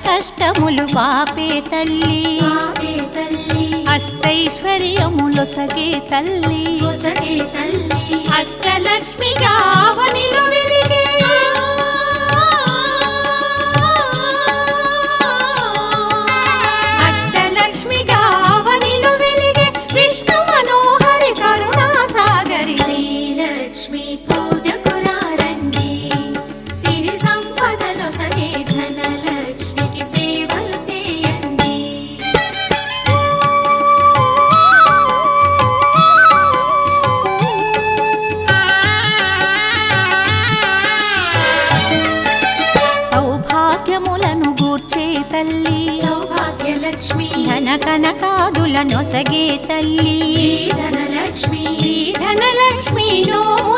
కష్టములు పాపే తల్లి అష్టైశ్వర్యములొసగే తల్లి అష్టలక్ష్మిగా అవనిలో వెలిగే అష్టలక్ష్మిగా అవనిలో వెలిగే విష్ణు మనోహరి కరుణా సాగరి శ్రీలక్ష్మి పూజకు రండి సిరి సంపదలో సగే ధనలక్ష్మికి సేవలు చేయండి సౌభాగ్యములను గూర్చే తల్లి సౌభాగ్యలక్ష్మి ధన కనకాదుల నొసగే తల్లి ధనలక్ష్మి ధనలక్ష్మి నోము